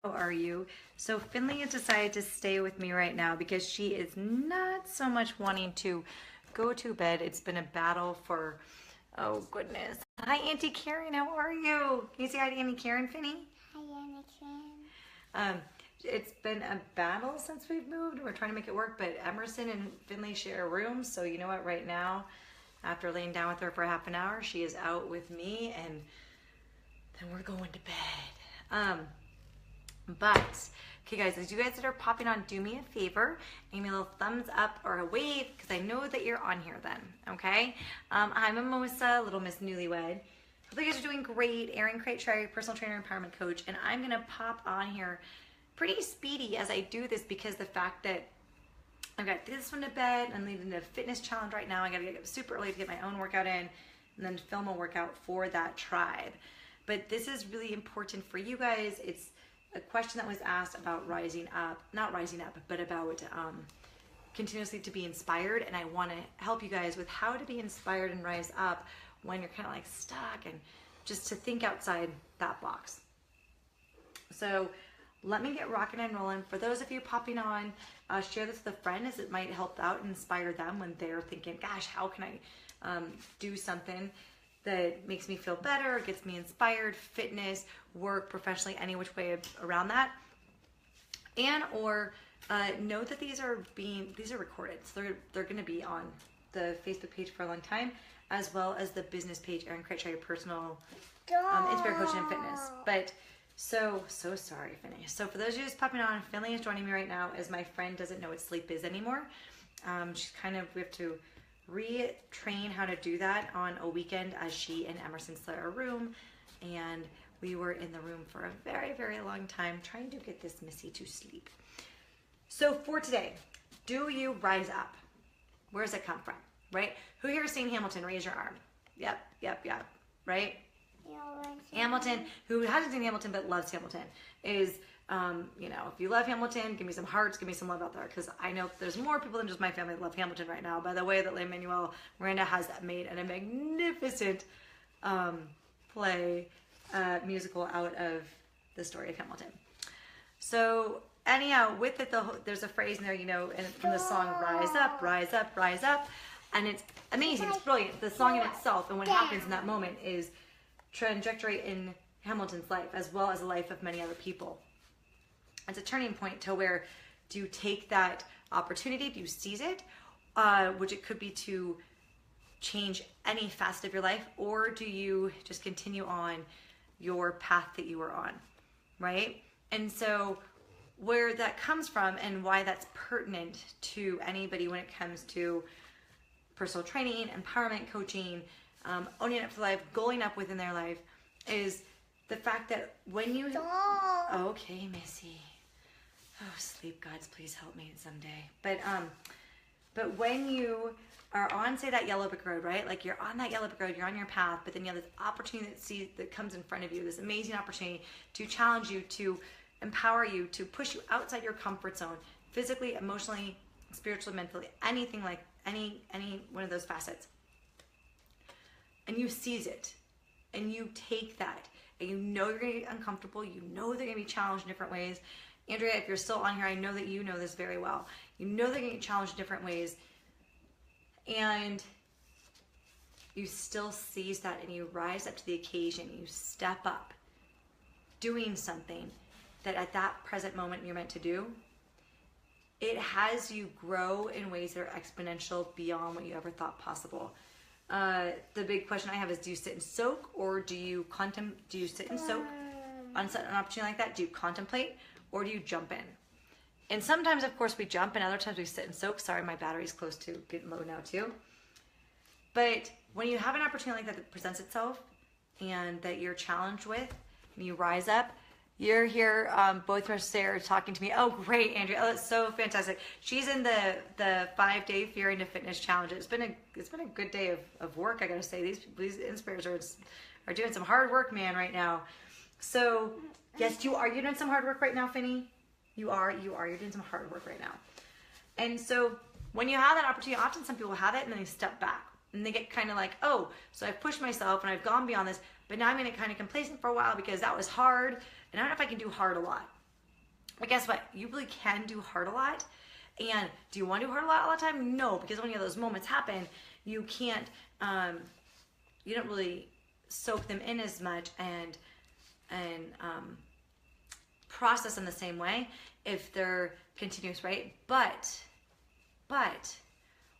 How are you? So Finley has decided to stay with me right now because she is not so much wanting to go to bed. It's been a battle for, oh goodness. Hi Auntie Karen, how are you? Can you say hi to Auntie Karen, Finny? Hi, Anna Karen. It's been a battle since we've moved. We're trying to make it work, but Emerson and Finley share a room. So you know what, right now, after laying down with her for half an hour, she is out with me and then we're going to bed. But, okay guys, as you guys that are popping on, do me a favor, give me a little thumbs up or a wave, because I know that you're on here then, okay? I'm Mimosa, Little Miss Newlywed. Hope you guys are doing great. Erin Kreitz Shirey, personal trainer, empowerment coach, and I'm gonna pop on here pretty speedy as I do this because the fact that I've got this one to bed, I'm leading a fitness challenge right now. I gotta get up super early to get my own workout in and then film a workout for that tribe. But this is really important for you guys. It's a question that was asked about rising up, not rising up, but about continuously to be inspired. And I want to help you guys with how to be inspired and rise up when you're kind of like stuck and just to think outside that box. So let me get rocking and rolling. For those of you popping on, share this with a friend as it might help out and inspire them when they're thinking, gosh, how can I do something that makes me feel better, gets me inspired, fitness, work, professionally, any which way around that. And or know that these are recorded. So they're gonna be on the Facebook page for a long time, as well as the business page, Erin Kreitz Shirey personal Inspirator Coaching and Fitness. But so sorry, Finley. So for those of you who's popping on, Finley is joining me right now as my friend doesn't know what sleep is anymore. She's we have to retrain how to do that on a weekend as she and Emerson share a room, and we were in the room for a very, very long time trying to get this Missy to sleep. So for today, do you rise up? Where does it come from, right? Who here has seen Hamilton? Raise your arm. Yep, right? Hamilton, who hasn't seen Hamilton but loves Hamilton, is if you love Hamilton, give me some hearts, give me some love out there, because I know there's more people than just my family that love Hamilton right now. By the way, that Lin-Manuel Miranda has made a magnificent musical out of the story of Hamilton. So anyhow, with it, there's a phrase in there, and from the song "Rise Up, Rise Up, Rise Up," and it's amazing. It's brilliant. The song in itself and what happens in that moment is trajectory in Hamilton's life, as well as the life of many other people. It's a turning point to where do you take that opportunity, do you seize it, which it could be to change any facet of your life, or do you just continue on your path that you were on, right? And so where that comes from and why that's pertinent to anybody when it comes to personal training, empowerment coaching, owning up to life, going up within their life, is the fact that when you... Okay, Missy. Oh, sleep gods, please help me someday. But when you are on, say, that yellow brick road, right? Like you're on that yellow brick road, you're on your path, but then you have this opportunity that comes in front of you, this amazing opportunity to challenge you, to empower you, to push you outside your comfort zone, physically, emotionally, spiritually, mentally, anything like any one of those facets. And you seize it, and you take that, and you know you're gonna get uncomfortable, you know they're gonna be challenged in different ways. Andrea, if you're still on here, I know that you know this very well. You know they're gonna get challenged in different ways, and you still seize that and you rise up to the occasion, you step up, doing something that at that present moment you're meant to do. It has you grow in ways that are exponential beyond what you ever thought possible. The big question I have is, do you sit and soak, or do you sit and soak on an opportunity like that? Do you contemplate, or do you jump in? And sometimes, of course, we jump, and other times we sit and soak. Sorry, my battery's close to getting low now too. But when you have an opportunity like that presents itself and that you're challenged with, and you rise up, you're here, both of us there talking to me. Oh, great, Andrea. Oh, that's so fantastic. She's in the 5-day Fear into Fitness challenge. It's been a good day of work, I gotta say. These Inspirators are doing some hard work, man, right now. So, yes, you are. You're doing some hard work right now, Finny? You are. You're doing some hard work right now. And so, when you have that opportunity, often some people have it and then they step back. And they get kind of like, oh, so I've pushed myself and I've gone beyond this, but now I'm going to kind of complacent for a while because that was hard. And I don't know if I can do hard a lot. But guess what? You really can do hard a lot. And do you want to do hard a lot all the time? No, because when those moments happen, you can't, you don't really soak them in as much and process them the same way if they're continuous, right? But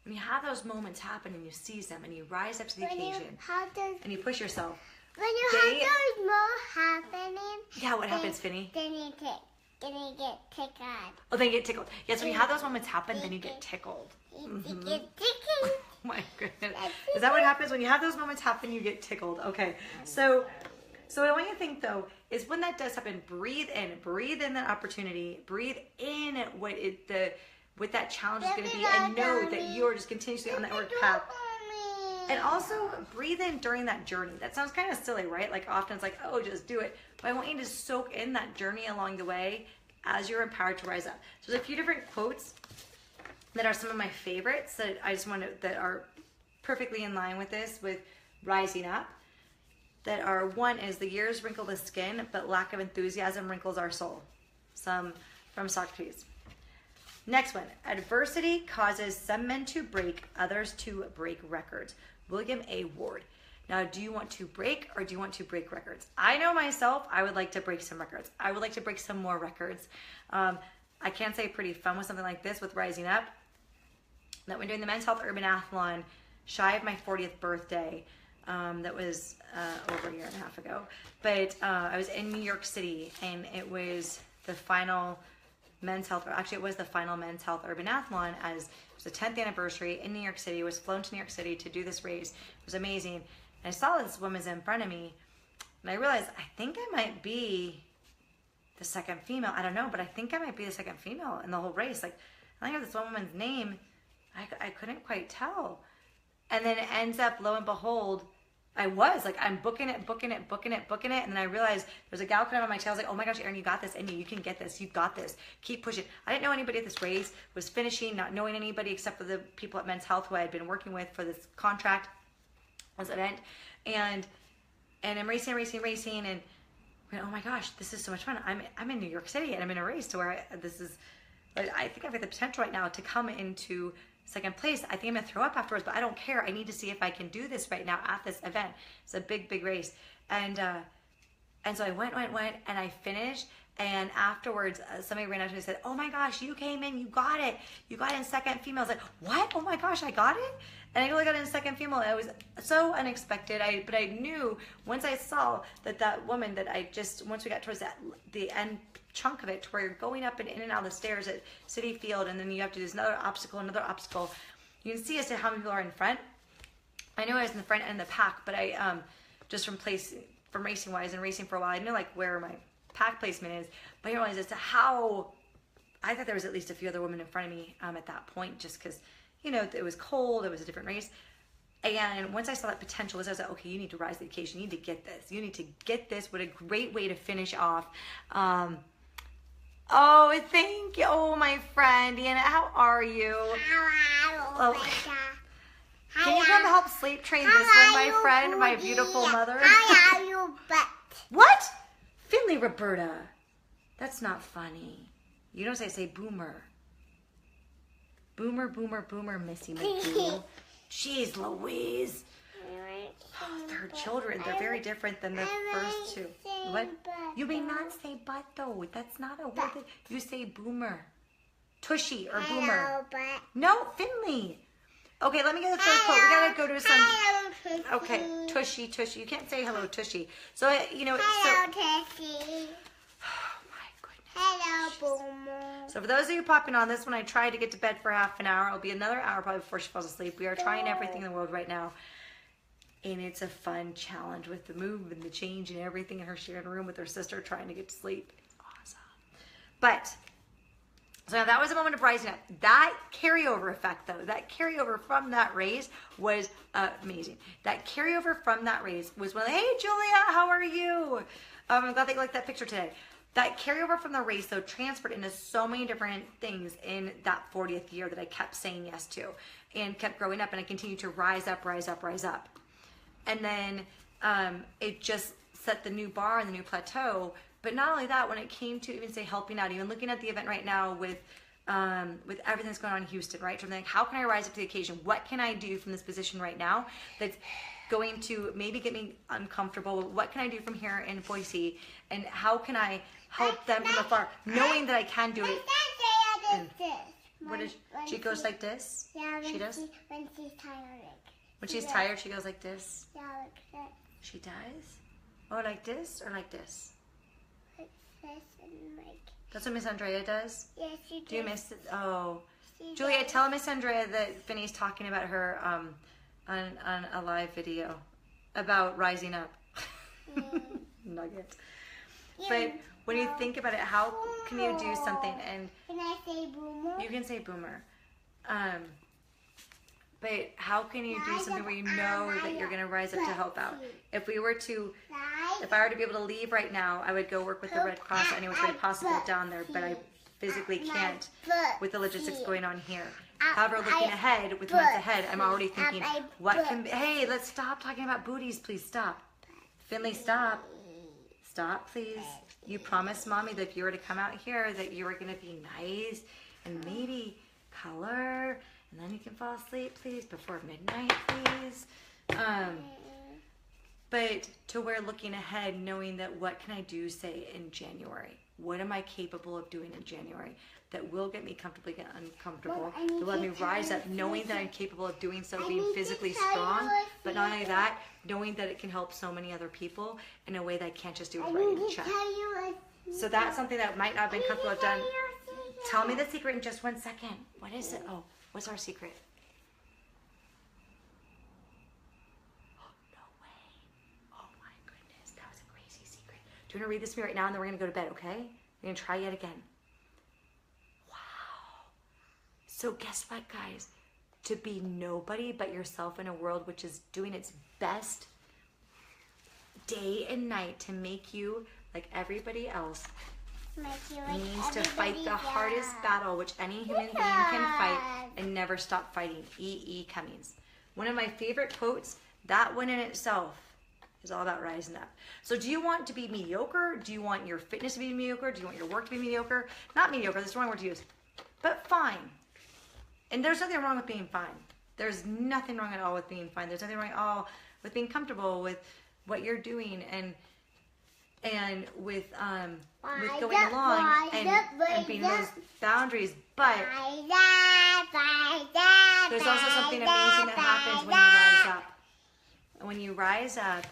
when you have those moments happen and you seize them and you rise up to the occasion and you push yourself. When you have those moments happening. Yeah, what happens, Finny? Then you get tickled. Oh, then you get tickled. Yes, when you have those moments happen, then you get tickled. You get tickled. Oh my goodness. Is that what happens? When you have those moments happen, you get tickled. Okay. So what I want you to think, though, is when that does happen, breathe in that opportunity, breathe in what that challenge is going to be, and know that you're just continuously on that work path. And also breathe in during that journey. That sounds kind of silly, right? Like often it's like, oh, just do it. But I want you to soak in that journey along the way as you're empowered to rise up. So there's a few different quotes that are some of my favorites that I just want to, that are perfectly in line with this, with rising up. That are, one is, the years wrinkle the skin, but lack of enthusiasm wrinkles our soul. Some from Socrates. Next one, adversity causes some men to break, others to break records. William A. Ward. Now, do you want to break or do you want to break records? I know myself, I would like to break some records. I would like to break some more records. I can say pretty fun with something like this with Rising Up. That when doing the Men's Health Urban Athlon, shy of my 40th birthday, that was over a year and a half ago. But I was in New York City, and it was the final Men's Health, actually it was the final Men's Health Urban Athlon, as it was the 10th anniversary in New York City. I was flown to New York City to do this race. It was amazing. And I saw this woman's in front of me, and I realized I think I might be the second female. I don't know, but I think I might be the second female in the whole race. Like, I think of this one woman's name, I couldn't quite tell. And then it ends up, lo and behold, I was like, I'm booking it. And then I realized there's a gal coming on my tail. I was like, oh my gosh, Erin, you got this. And you can get this. You got this. Keep pushing. I didn't know anybody at this race, was finishing, not knowing anybody except for the people at Men's Health who I had been working with for this contract, this event. And I'm racing. And went, oh my gosh, this is so much fun. I'm in New York City and I'm in a race to where I think I've got the potential right now to come into second place. I think I'm gonna throw up afterwards, but I don't care. I need to see if I can do this right now at this event. It's a big race. And so I went, and I finished. And afterwards, somebody ran up to me and said, oh my gosh, you came in, you got it. You got in second female. I was like, what? Oh my gosh, I got it? And I really got in second female. It was so unexpected. But I knew once I saw that woman that once we got towards the end chunk of it, to where you're going up and in and out of the stairs at City Field, and then you have to do another obstacle. You can see as to how many people are in front. I knew I was in the front end of the pack, but I just from racing wise and racing for a while, I knew like where my pack placement is. But I realized as to how I thought there was at least a few other women in front of me at that point, just because it was cold, it was a different race. And once I saw that potential, I was like, okay, you need to rise to the occasion. You need to get this. You need to get this. What a great way to finish off. Oh, thank you. Oh, my friend. Deanna, how are you? Oh. Can you come help sleep train this one, my friend, my beautiful mother? How are you, but? What? Finley, Roberta. That's not funny. You don't say boomer. Boomer, Missy McDougal. Jeez Louise. Oh, they're children. They're very different than the first two. What? You may not say but, though. That's not a word. That you say boomer. Tushy or boomer. No, Finley. Okay, let me get the third quote. We gotta go to some. Okay, tushy. You can't say hello, tushy. So Hello, tushy. Oh my goodness. Hello, boomer. So for those of you popping on this one, I tried to get to bed for half an hour. It'll be another hour probably before she falls asleep. We are trying everything in the world right now. And it's a fun challenge with the move and the change and everything in her shared room with her sister trying to get to sleep. It's awesome. But, so that was a moment of rising up. That carryover effect, though, that carryover from that race was amazing. That carryover from that race was when, hey, Julia, how are you? I'm glad they liked that picture today. That carryover from the race, though, transferred into so many different things in that 40th year that I kept saying yes to and kept growing up, and I continued to rise up. And then it just set the new bar and the new plateau But not only that, when it came to even say helping out, even looking at the event right now with everything that's going on in Houston, right? So I'm like, how can I rise up to the occasion? What can I do from this position right now that's going to maybe get me uncomfortable? What can I do from here in Boise? And how can I help them from afar, knowing that I can do it? What is she goes like this? Yeah, she does. When she's tired. When she's tired, she goes like this. Yeah, like that. She does. Oh, like this or like this? Like this and like. That's what Miss Andrea does. Yeah, she does. Do you miss it? Oh, She Julia, does. tell Miss Andrea that Finney's talking about her on a live video about rising up. Nugget. Yeah. But when you think about it, how can you do something? And Can I say boomer? you can say boomer. But how can you do something where you know that you're going to rise up to help out? If I were to be able to leave right now, I would go work with the Red Cross any which way possible down there, but I physically can't with the logistics going on here. However, looking ahead, with months ahead, I'm already thinking, what can be, hey, let's stop talking about booties, please stop. Finley, stop. Stop, please. You promised Mommy that if you were to come out here that you were going to be nice and maybe color, and then you can fall asleep, please, before midnight, please. But to where looking ahead, knowing that what can I do, say, in January? What am I capable of doing in January that will get me comfortably get uncomfortable, that will let me rise up, knowing that I'm capable of doing so, being physically strong, but not only that, knowing that it can help so many other people in a way that I can't just do with writing a check. So that's something that might not have been comfortable to have done. Tell me the secret in just 1 second. What is it? Oh, what's our secret? Oh, no way. Oh my goodness, that was a crazy secret. Do you want to read this to me right now and then we're going to go to bed, okay? We're going to try yet again. Wow. So guess what, guys? To be nobody but yourself in a world which is doing its best day and night to make you like everybody else means to fight the hardest battle which any human being can fight and never stop fighting. E.E. Cummings. One of my favorite quotes, that one in itself is all about rising up. So do you want to be mediocre? Do you want your fitness to be mediocre? Do you want your work to be mediocre? Not mediocre, that's the wrong word to use. But fine. And there's nothing wrong with being fine. There's nothing wrong at all with being fine. There's nothing wrong at all with being comfortable with what you're doing and with going along and being those boundaries. But there's also something amazing that happens when you rise up. And when you rise up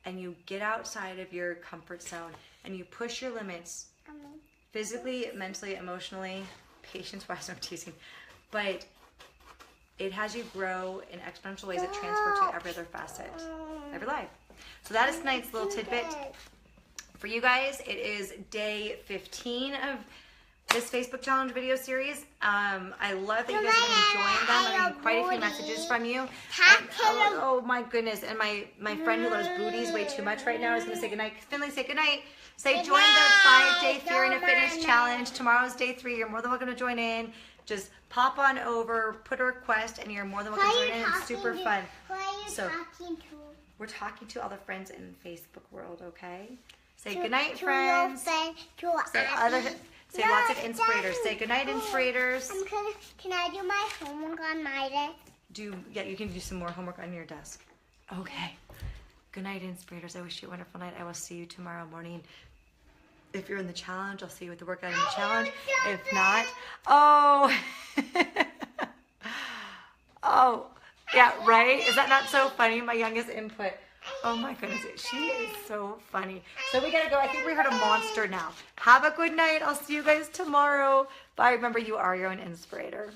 and you get outside of your comfort zone and you push your limits physically, mentally, emotionally, patience-wise, I'm teasing, but it has you grow in exponential ways that transfer to every other facet of your life. So that is tonight's little tidbit. For you guys, it is day 15 of this Facebook challenge video series. I love that you guys have been enjoying them. I'm getting quite a few messages from you. And, oh my goodness. And my friend who loves booties way too much right now is going to say goodnight. Finley, say goodnight. Say join the 5-day Fear in a Fitness challenge. Tomorrow's day 3. You're more than welcome to join in. Just pop on over, put a request, and you're more than welcome to join in. It's super fun. Who are you talking to? We're talking to all the friends in the Facebook world, okay? Say goodnight, friends. Say lots of Inspirators. Say goodnight, Inspirators. Can I do my homework on my desk? Yeah, you can do some more homework on your desk. Okay. Good night, Inspirators. I wish you a wonderful night. I will see you tomorrow morning. If you're in the challenge, I'll see you with the workout in the challenge. If not, oh. Oh, yeah, right? Is that not so funny? My youngest input. Oh my goodness, she is so funny. So we gotta go. I think we heard a monster now. Have a good night. I'll see you guys tomorrow. Bye. Remember, you are your own Inspirator.